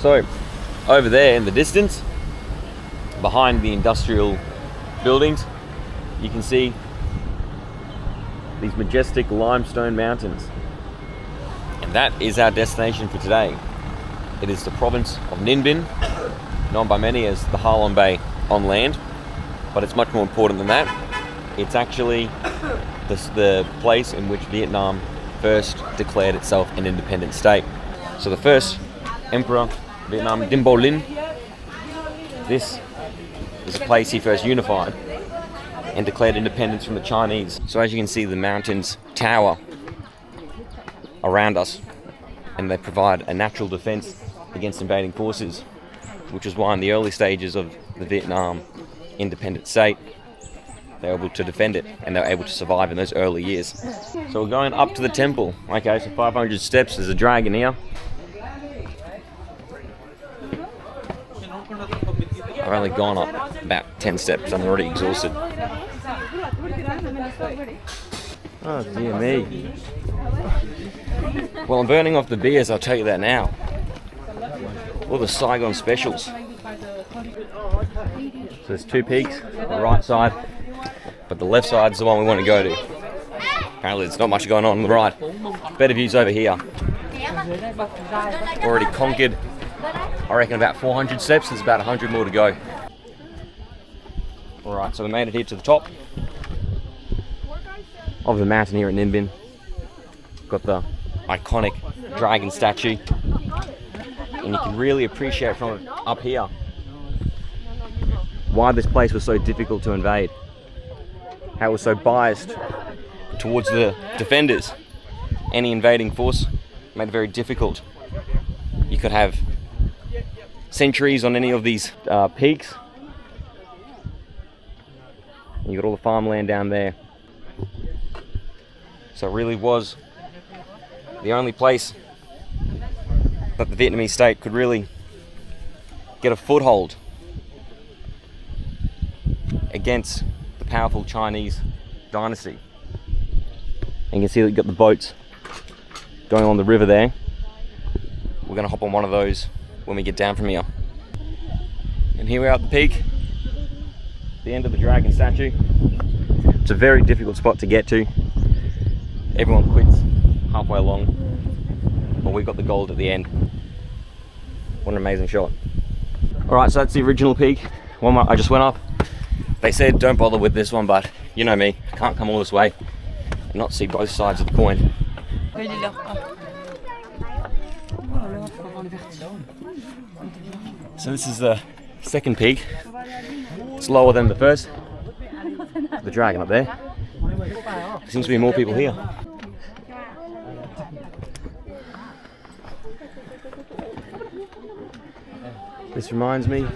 So over there in the distance, behind the industrial buildings, you can see these majestic limestone mountains. And that is our destination for today. It is the province of Ninh Binh, known by many as the Harlem Bay on land, but it's much more important than that. It's actually the place in which Vietnam first declared itself an independent state. So the first emperor of Vietnam, Dinh Bo Linh, this is the place he first unified and declared independence from the Chinese. So as you can see, the mountains tower around us, and they provide a natural defense against invading forces, which is why in the early stages of the Vietnam independent state, they were able to defend it, and they were able to survive in those early years. So we're going up to the temple. Okay, so 500 steps. There's a dragon here. I've only gone up about 10 steps. I'm already exhausted. Oh dear me. Well, I'm burning off the beers, I'll tell you that now. All the Saigon specials. So there's two peaks on the right side, but the left side's the one we want to go to. Apparently there's not much going on the right. Better views over here. Already conquered, I reckon, about 400 steps. There's about 100 more to go. Alright, so we made it here to the top of the mountain here at Ninh Binh. Got the iconic dragon statue, and you can really appreciate from up here why this place was so difficult to invade, how it was so biased towards the defenders. Any invading force made it very difficult. You could have sentries on any of these peaks. And you got all the farmland down there. So it really was the only place that the Vietnamese state could really get a foothold against the powerful Chinese dynasty. And you can see that you've got the boats going on the river there. We're going to hop on one of those when we get down from here. And here we are at the peak, the end of the dragon statue. It's a very difficult spot to get to. Everyone quits halfway along, but we got the gold at the end. What an amazing shot. Alright, so that's the original peak, one I just went up. They said don't bother with this one, but you know me, I can't come all this way and not see both sides of the coin. So this is the second peak. It's lower than the first. The dragon up there. There seems to be more people here. This reminds me in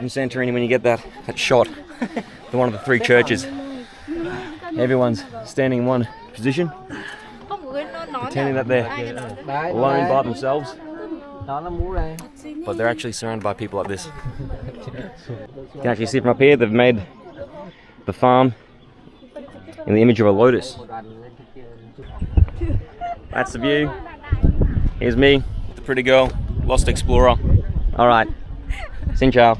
Santorini when you get that shot in one of the three churches. Everyone's standing in one position, pretending that they're alone by themselves, but they're actually surrounded by people like this. You can actually see from up here they've made the farm in the image of a lotus. That's the view. Here's me, the pretty girl, lost explorer. Alright, xin chào.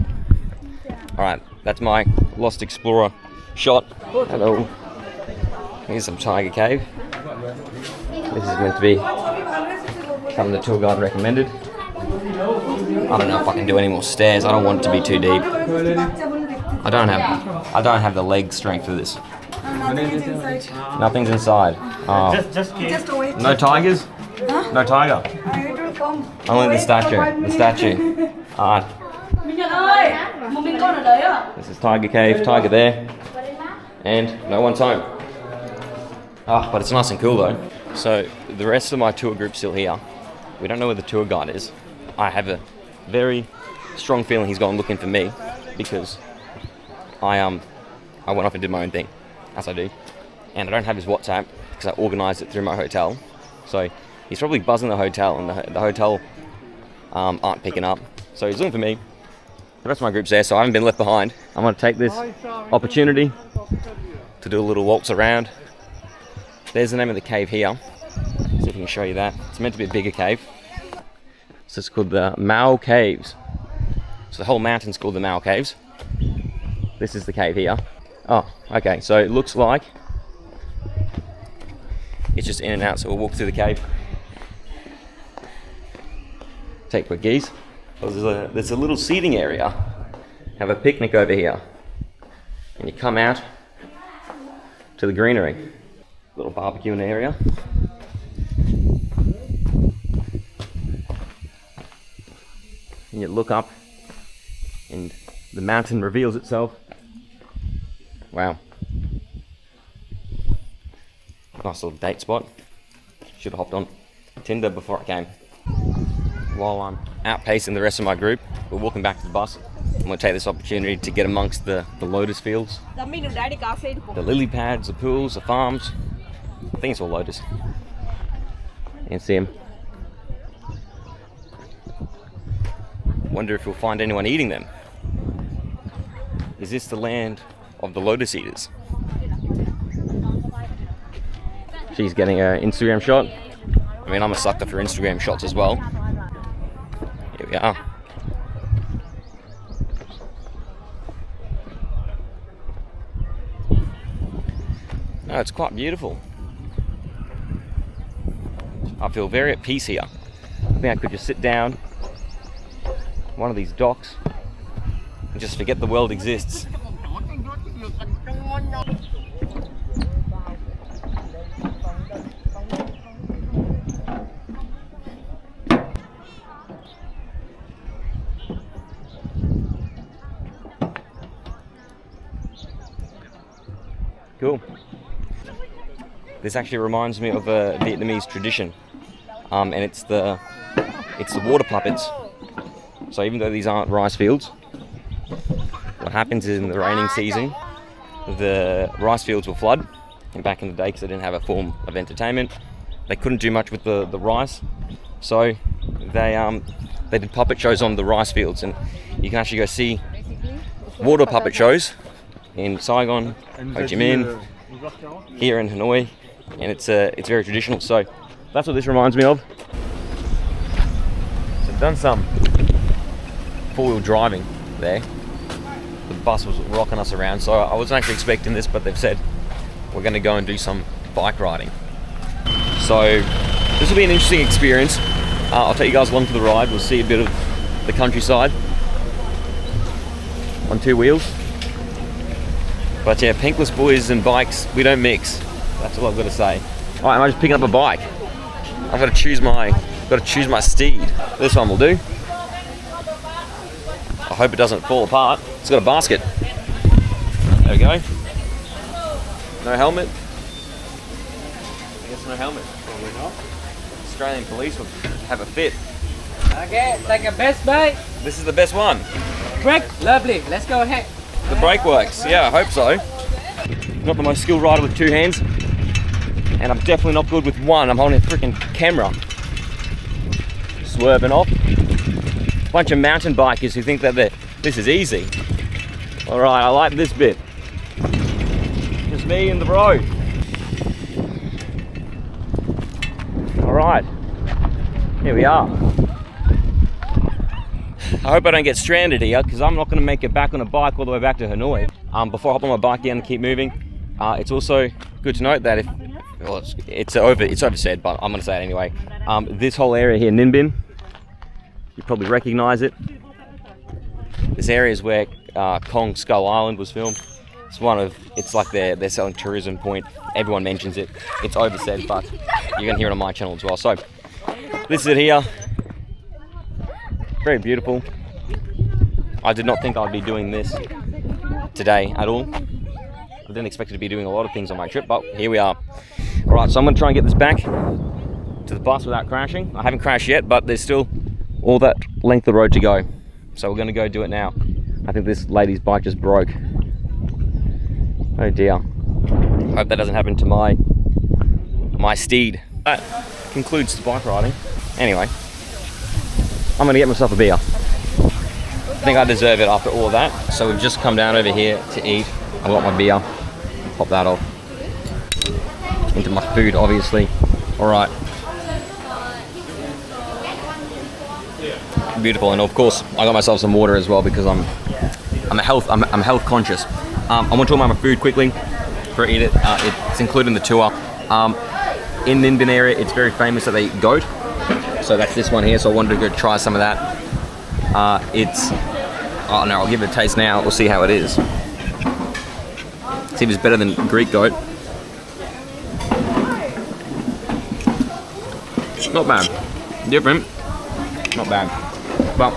Alright, that's my lost explorer shot. Hello. Here's some tiger cave. This is meant to be something the tour guide recommended. I don't know if I can do any more stairs. I don't want it to be too deep. I don't have the leg strength for this. Nothing's inside. Oh. No tigers? Huh? No tiger. Only the statue. The statue. Alright. This is tiger cave, tiger there. And no one's home. Ah, but it's nice and cool though. So the rest of my tour group's still here. We don't know where the tour guide is. I have a very strong feeling he's gone looking for me because I went off and did my own thing, as I do. And I don't have his WhatsApp because I organised it through my hotel. So he's probably buzzing the hotel, and the hotel aren't picking up. So he's looking for me. The rest of my group's there, so I haven't been left behind. I'm going to take this opportunity to do a little waltz around. There's the name of the cave here. See if I can show you that. It's meant to be a bigger cave. So it's called the Mua Caves. So the whole mountain's called the Mua Caves. This is the cave here. Oh, okay, so it looks like it's just in and out, so we'll walk through the cave. Take quick geese. Oh, there's a little seating area. Have a picnic over here. And you come out to the greenery. Little barbecuing area. And you look up and the mountain reveals itself. Wow. Nice little date spot. Should have hopped on Tinder before I came. While I'm outpacing the rest of my group, we're walking back to the bus. I'm going to take this opportunity to get amongst the lotus fields, the lily pads, the pools, the farms. I think it's all lotus. You can see them. Wonder if we'll find anyone eating them. Is this the land of the lotus eaters? She's getting an Instagram shot. I mean, I'm a sucker for Instagram shots as well. Here we are. No, it's quite beautiful. I feel very at peace here. I think I could just sit down one of these docks and just forget the world exists. Cool. This actually reminds me of a Vietnamese tradition, and it's the water puppets. So even though these aren't rice fields, what happens is in the raining season, the rice fields will flood. And back in the day, because they didn't have a form of entertainment, they couldn't do much with the rice. So they did puppet shows on the rice fields, and you can actually go see water puppet shows in Saigon, Ho Chi Minh, here in Hanoi, and it's very traditional. So that's what this reminds me of. So I've done some four-wheel driving there. The bus was rocking us around, so I wasn't actually expecting this, but they've said we're going to go and do some bike riding. So this will be an interesting experience. I'll take you guys along for the ride. We'll see a bit of the countryside on two wheels. But yeah, pinkless boys and bikes, we don't mix. That's all I've got to say. All right, am I just picking up a bike? I've got to choose my steed. This one will do. I hope it doesn't fall apart. It's got a basket. There we go. No helmet. I guess no helmet. Probably not. Australian police would have a fit. Okay, take a best bike. This is the best one. Brake, lovely. Let's go ahead. The brake works. Yeah, I hope so. Not the most skilled rider with two hands, and I'm definitely not good with one. I'm holding a freaking camera. Swerving off. Bunch of mountain bikers who think that this is easy. All right, I like this bit. Just me and the road. All right, here we are. I hope I don't get stranded here, because I'm not going to make it back on a bike all the way back to Hanoi. Before I hop on my bike again and keep moving, it's also good to note that it's oversaid, but I'm going to say it anyway. This whole area here, Ninh Binh, you probably recognise it. This area is where Kong Skull Island was filmed. It's like their selling tourism point. Everyone mentions it. It's oversaid, but you can hear it on my channel as well. So this is it here. Very beautiful. I did not think I'd be doing this today at all. I didn't expect to be doing a lot of things on my trip, but here we are. All right, so I'm going to try and get this back to the bus without crashing. I haven't crashed yet, but there's still all that length of road to go. So we're going to go do it now. I think this lady's bike just broke. Oh dear. Hope that doesn't happen to my steed. That concludes the bike riding. Anyway, I'm going to get myself a beer. I think I deserve it after all of that. So we've just come down over here to eat. I got my beer. Pop that off. Into my food, obviously. All right. Beautiful, and of course I got myself some water as well because I'm health conscious. I want to talk about my food quickly for eat it. It's included in the tour. In Ninh Binh area, it's very famous that they eat goat. So that's this one here. So I wanted to go try some of that. Oh no, I'll give it a taste now. We'll see how it is. See if it's better than Greek goat. Not bad. Different. Not bad. But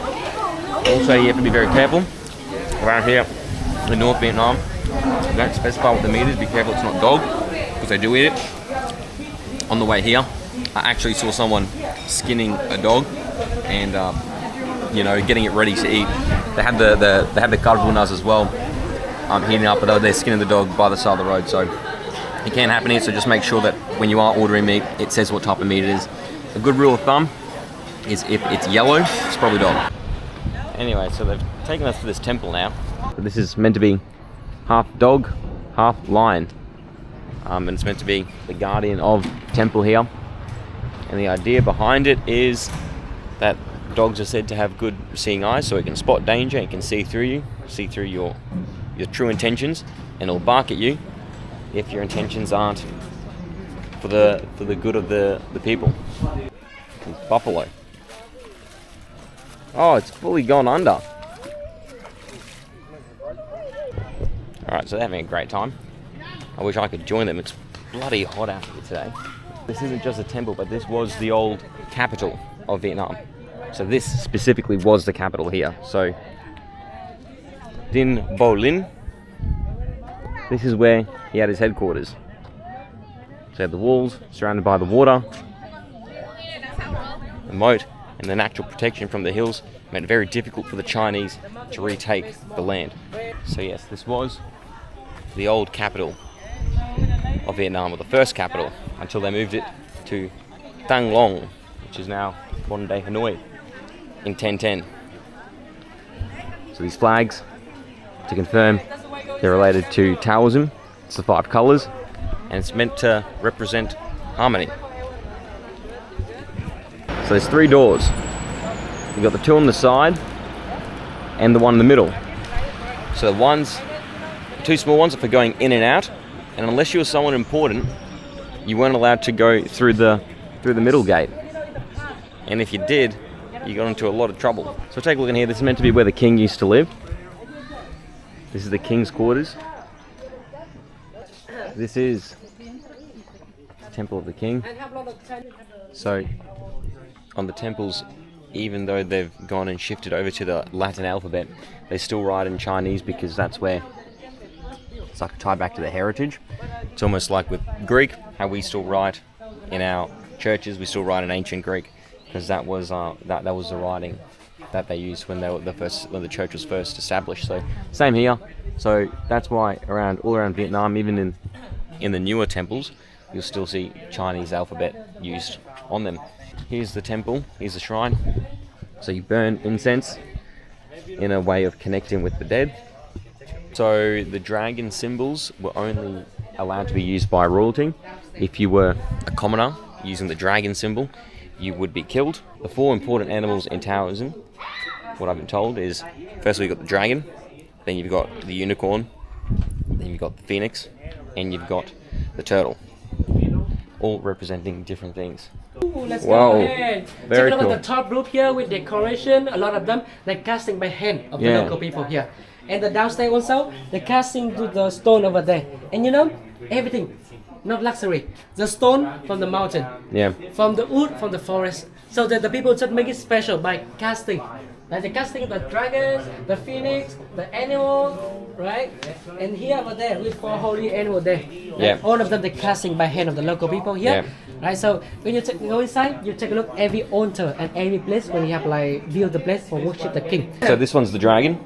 also you have to be very careful. Around here in North Vietnam, you don't specify what the meat is. Be careful it's not dog, because they do eat it. On the way here, I actually saw someone skinning a dog and you know, getting it ready to eat. They have the karst as well, heating up, but they're skinning the dog by the side of the road. So it can happen here. So just make sure that when you are ordering meat, it says what type of meat it is. A good rule of thumb is if it's yellow, it's probably dog. Anyway, so they've taken us to this temple now. This is meant to be half dog, half lion. And it's meant to be the guardian of the temple here. And the idea behind it is that dogs are said to have good seeing eyes, so it can spot danger, it can see through you, see through your true intentions, and it'll bark at you if your intentions aren't for the good of the people. It's buffalo. Oh, it's fully gone under. Alright, so they're having a great time. I wish I could join them. It's bloody hot out here today. This isn't just a temple, but this was the old capital of Vietnam. So this specifically was the capital here. So Dinh Bo Linh, this is where he had his headquarters. So you have the walls surrounded by the water, the moat, and the natural protection from the hills made it very difficult for the Chinese to retake the land. So yes, this was the old capital of Vietnam, or the first capital, until they moved it to Thang Long, which is now modern day Hanoi, in 1010. So these flags, to confirm, they're related to Taoism. It's the 5 colours, and it's meant to represent harmony. So there's 3 doors. You've got the 2 on the side and the one in the middle. So the 2 small ones are for going in and out, and unless you were someone important, you weren't allowed to go through the middle gate. And if you did, you got into a lot of trouble. So take a look in here. This is meant to be where the king used to live. This is the king's quarters. This is the temple of the king. So on the temples, even though they've gone and shifted over to the Latin alphabet, they still write in Chinese because that's where it's like tied back to the heritage. It's almost like with Greek, how we still write in our churches, we still write in ancient Greek, because that was the writing that they used when the church was first established. So same here. So that's why all around Vietnam, even in the newer temples, you'll still see Chinese alphabet used on them. Here's the temple, here's the shrine. So you burn incense in a way of connecting with the dead. So the dragon symbols were only allowed to be used by royalty. If you were a commoner using the dragon symbol, you would be killed. The 4 important animals in Taoism, what I've been told, is firstly you've got the dragon, then you've got the unicorn, then you've got the phoenix, and you've got the turtle, all representing different things. Ooh, let's Wow, go ahead. very Take a look cool. at the top roof here with decoration. A lot of them they're casting by hand of the Yeah. local people here. And the downstairs also, they're casting to the stone over there. And you know, everything, not luxury. The stone from the mountain, Yeah. from the wood, from the forest. So that the people just make it special by casting. Like they're casting the dragons, the phoenix, the animal, right? And here over there with 4 holy animals there. Right? Yeah. All of them they're casting by hand of the local people here. Yeah. Right, so when you go inside, you take a look every altar and every place when you have like build the place for worship the king. So this one's the dragon.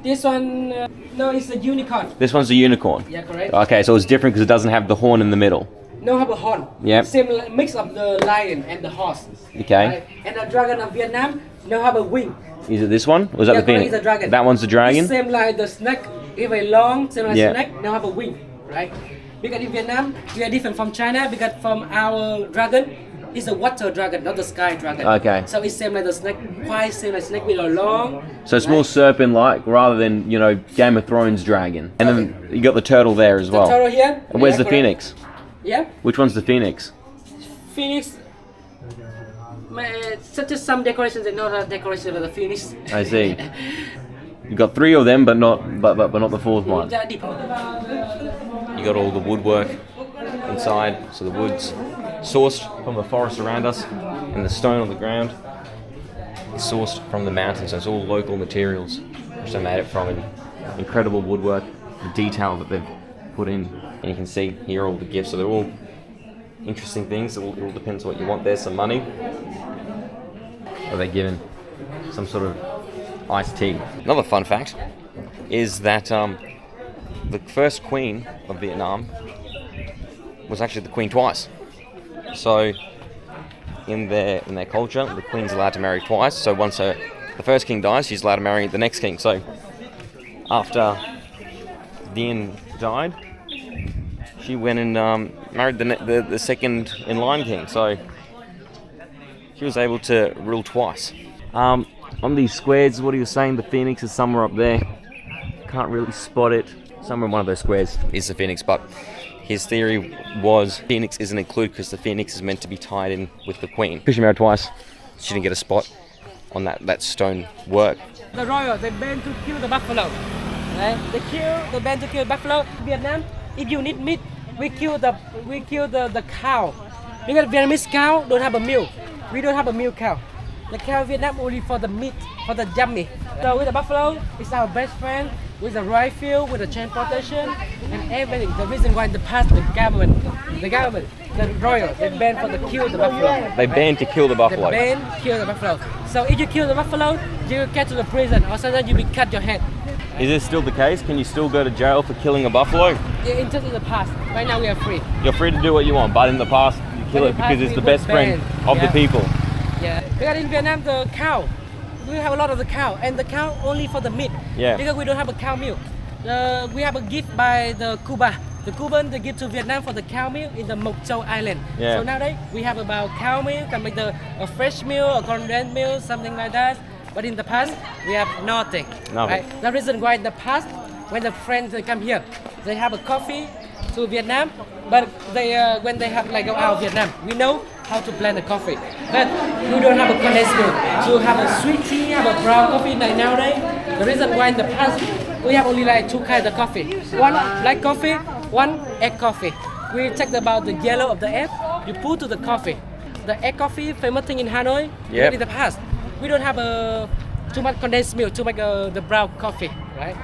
This one, no, it's a unicorn. This one's the unicorn. Yeah, correct. Okay, so it's different because it doesn't have the horn in the middle. No have a horn. Yep. Same mix of the lion and the horse. Okay. Right? And the dragon of Vietnam, no have a wing. Is it this one? Or is that Yeah, the phoenix? it's a dragon. That one's the dragon? It's same like the snake, if a long, same like Yeah. snake, no have a wing, right? Because in Vietnam, we are different from China because from our dragon, It's a water dragon, not the sky dragon. Okay. So it's same like the snake, quite same like snake with a long. So it's more serpent-like rather than, you know, Game of Thrones dragon. And then you got the turtle there as well. The turtle here. And where's Yeah, the correct. phoenix? Yeah. Which one's the phoenix? Phoenix. Just some decorations and not a decoration of the phoenix. I see. You got 3 of them, but not but not the 4th one. You got all the woodwork inside, so the wood's sourced from the forest around us, and the stone on the ground is sourced from the mountains. So it's all local materials, which they made it from, and incredible woodwork, the detail that they've put in. And you can see here all the gifts. So they're all interesting things. It all depends what you want. There's some money. Are they given some sort of iced tea? Another fun fact is that the first queen of Vietnam was actually the queen twice. So in their culture, the queen's allowed to marry twice. So once the first king dies, she's allowed to marry the next king. So after Dien died, she went and married the second in line king. So she was able to rule twice. On these squares, what he was saying, the phoenix is somewhere up there. Can't really spot it. Somewhere in one of those squares is the phoenix, but his theory was phoenix isn't included because the phoenix is meant to be tied in with the queen. Because she married twice, she didn't get a spot on that stone work. The royal, they banned to kill the buffalo. Right? They banned to kill buffalo. Vietnam, if you need meat, we kill the cow. Because Vietnamese cow don't have a milk. We don't have a milk cow. The cow in Vietnam only for the meat, for the yummy. So with the buffalo, it's our best friend. With the rifle, with the transportation, and everything. The reason why in the past the government, the royal, they banned for the kill the buffalo. They banned to kill the buffalo. They banned kill the buffalo. So if you kill the buffalo, you get to the prison, or sometimes you will cut your head. Is this still the case? Can you still go to jail for killing a buffalo? Yeah, in the past. Right now we are free. You're free to do what you want, but in the past you kill it because it's the best friend of the people. Yeah. Because in Vietnam the cow, we have a lot of the cow, and the cow only for the meat. Yeah. Because we don't have a cow milk. We have a gift by the Cuba. The Cuban they give to Vietnam for the cow milk in the Mộc Châu Island. Yeah. So nowadays we have about cow milk and like a fresh milk, a condensed milk, something like that. But in the past we have nothing. Nothing. Right? The reason why in the past when the friends they come here, they have a coffee to Vietnam, but they when they have like go out of Vietnam, we know how to blend the coffee, but we don't have a condensed milk. So have a sweet tea, have a brown coffee like nowadays. The reason why in the past we have only like 2 kinds of coffee. One black coffee, one egg coffee. We check about the yellow of the egg, you put to the coffee. The egg coffee, famous thing in Hanoi, Yep. in the past. We don't have too much condensed milk to make the brown coffee, right?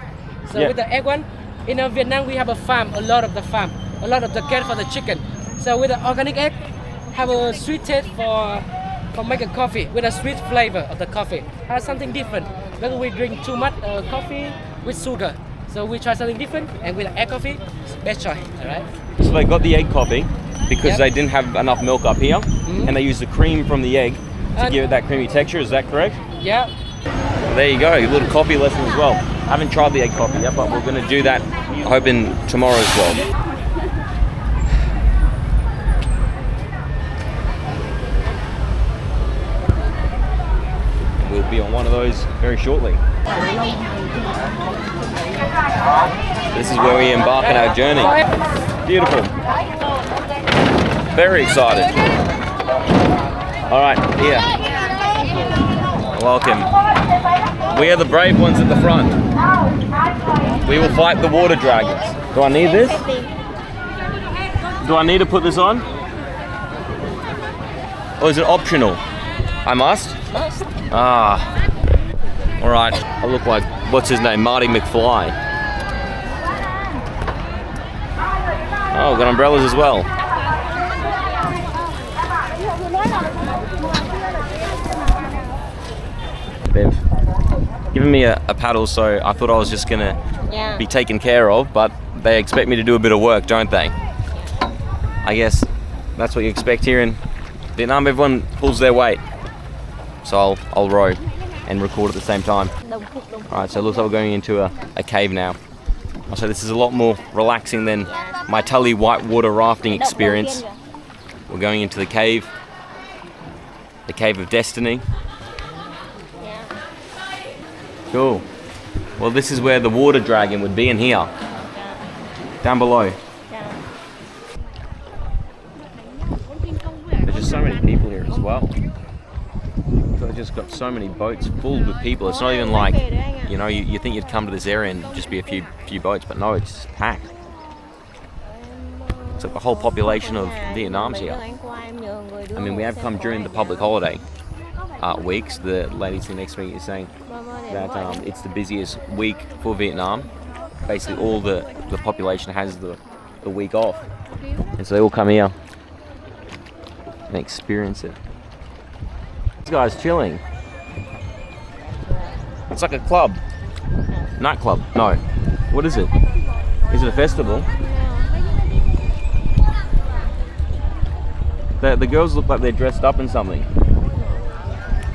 So Yeah. with the egg one, in Vietnam we have a farm, a lot of the care for the chicken. So with the organic egg, have a sweet taste for making coffee with a sweet flavor of the coffee. Has something different. Because we drink too much coffee with sugar. So we try something different, and with egg coffee, best choice, alright? So they got the egg coffee because Yep. they didn't have enough milk up here, and they used the cream from the egg to And- give it that creamy texture. Is that correct? Yeah. Well, there you go, a little coffee lesson as well. I haven't tried the egg coffee yet, but we're going to do that, hoping tomorrow as well. We'll be on one of those very shortly. This is where we embark on our journey. Beautiful. Very excited. All right, here. Welcome. We are the brave ones at the front. We will fight the water dragons. Do I need this? Do I need to put this on? Or is it optional? I must? Ah. Alright, I look like, what's his name? Marty McFly. Oh, we've got umbrellas as well. They've given me a paddle, so I thought I was just gonna be taken care of, but they expect me to do a bit of work, don't they? I guess that's what you expect here in Vietnam. Everyone pulls their weight. So I'll row and record at the same time. Alright, so it looks like we're going into a cave now. So this is a lot more relaxing than my Tully whitewater rafting experience. We're going into the cave The Cave of Destiny. Yeah. Cool. Well, this is where the water dragon would be in here. Yeah. Down below. Yeah. There's just so many people here as well. So they've just got so many boats full with people. It's not even like, you know, you think you'd come to this area and just be a few boats, but no, it's just packed. It's like the whole population of Vietnam's here. I mean, we have come during the public holiday weeks. The lady sitting next to me is saying that it's the busiest week for Vietnam. Basically, all the population has the week off, and so they all come here and experience it. This guy's chilling. It's like a club, nightclub. No, what is it? Is it a festival? The girls look like they're dressed up in something.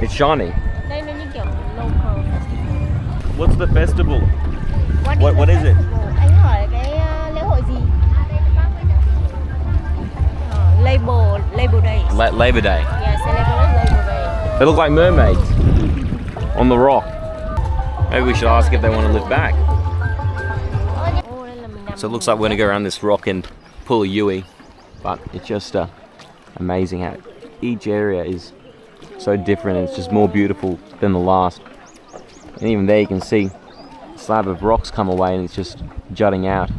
It's shiny. Đây là như kiểu local festival. What's the festival? What is it? Anh hỏi cái lễ hội gì? Labor Day. Labor Day. Yeah, celebrate Labor Day. They look like mermaids on the rock. Maybe we should ask if they want to live back. So it looks like we're going to go around this rock and pull a Yui, but it's just amazing how each area is so different. It's just more beautiful than the last. And even there you can see a slab of rocks come away and it's just jutting out,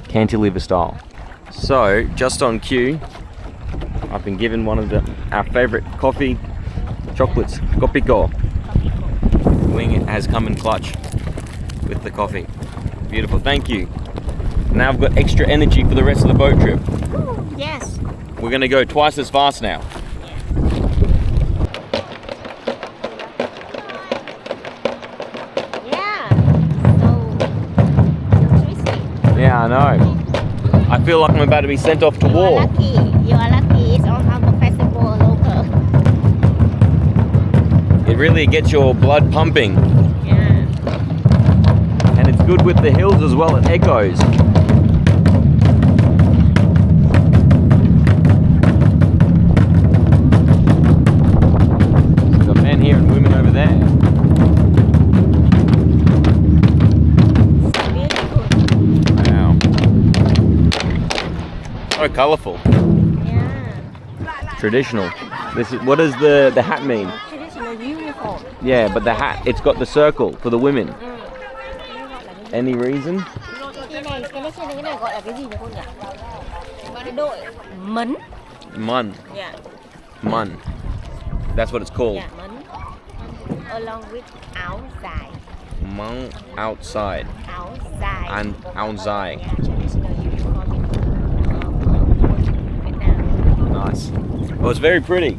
cantilever style. So just on cue, I've been given one of our favourite coffee chocolates, Kopiko. Wing has come in clutch with the coffee. Beautiful, thank you. Now I've got extra energy for the rest of the boat trip. Yes. We're going to go twice as fast now. Yeah. So interesting. Yeah, I know. I feel like I'm about to be sent off to You are war. lucky. You are lucky. It's on the festival local. It really gets your blood pumping. Yeah. And it's good with the hills as well, it echoes. We've got men here and women over there. Beautiful. Wow. So colourful. Yeah. Traditional. This is, what does the hat mean? Traditional uniform. Yeah, but the hat, it's got the circle for the women. Any reason? Cái này gọi là cái gì nhỉ cô nhỉ? Cái đội mấn. Mun. Yeah. Mun. That's what it's called. Yeah, mấn. Along with áo dài. Mun outside. Áo dài. And outside. Yeah, traditional uniform của Việt Nam. Nice. Well, it's very pretty.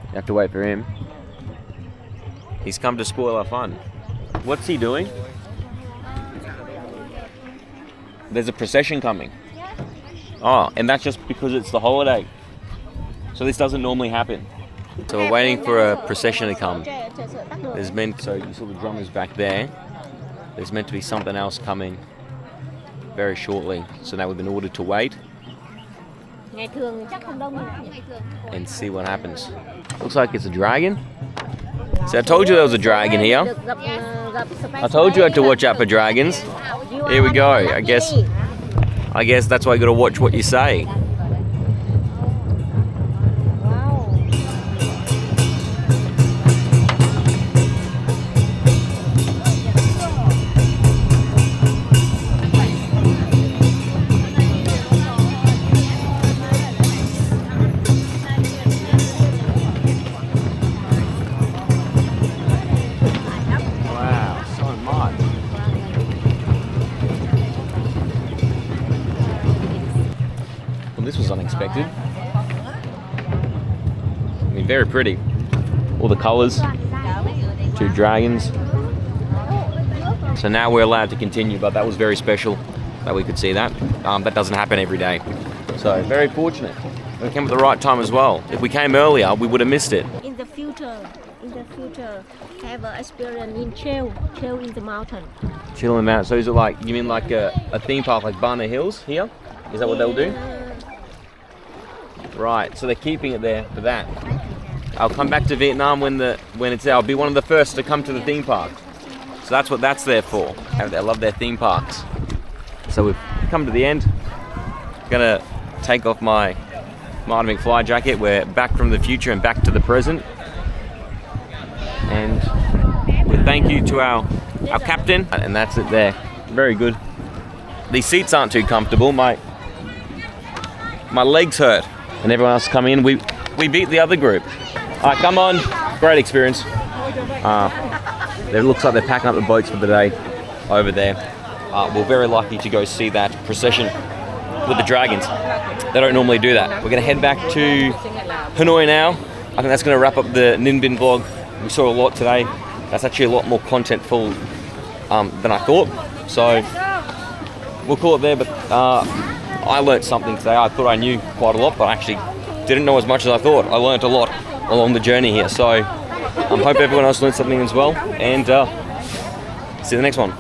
You have to wait for him. He's come to spoil our fun. What's he doing? There's a procession coming. Oh, and that's just because it's the holiday. So this doesn't normally happen. So we're waiting for a procession to come. There's meant, so you saw the drummers back there. There's meant to be something else coming very shortly. So now we've been ordered to wait Ngày thường chắc không đông nhỉ? and see what happens. Looks like it's a dragon. See, I told you there was a dragon here. I told you I had to watch out for dragons. Here we go. I guess that's why you gotta watch what you say. Wow, so much. Well, this was unexpected. I mean, very pretty. All the colours. Two dragons. So now we're allowed to continue, but that was very special that we could see that. That doesn't happen every day. So very fortunate. We came at the right time as well. If we came earlier, we would have missed it. In the future, have an experience in trail in the mountain. Chill in the mountain. So is it like, you mean like a theme park like Barna Hills here? Is that what they'll do? Right, so they're keeping it there for that. I'll come back to Vietnam when it's there. I'll be one of the first to come to the theme park. So that's what that's there for. I love their theme parks. So we've come to the end. Gonna take off my Martin McFly jacket. We're back from the future and back to the present. And with thank you to our captain. And that's it there. Very good. These seats aren't too comfortable. My legs hurt. And everyone else come in. We beat the other group. All right, come on. Great experience. It looks like they're packing up the boats for the day over there. We're very lucky to go see that procession with the dragons. They don't normally do that. We're going to head back to Hanoi now. I think that's going to wrap up the Ninh Binh vlog. We saw a lot today. That's actually a lot more contentful than I thought. So we'll call it there, but I learnt something today. I thought I knew quite a lot, but I actually didn't know as much as I thought. I learnt a lot along the journey here. So I hope everyone else learned something as well. And see you in the next one.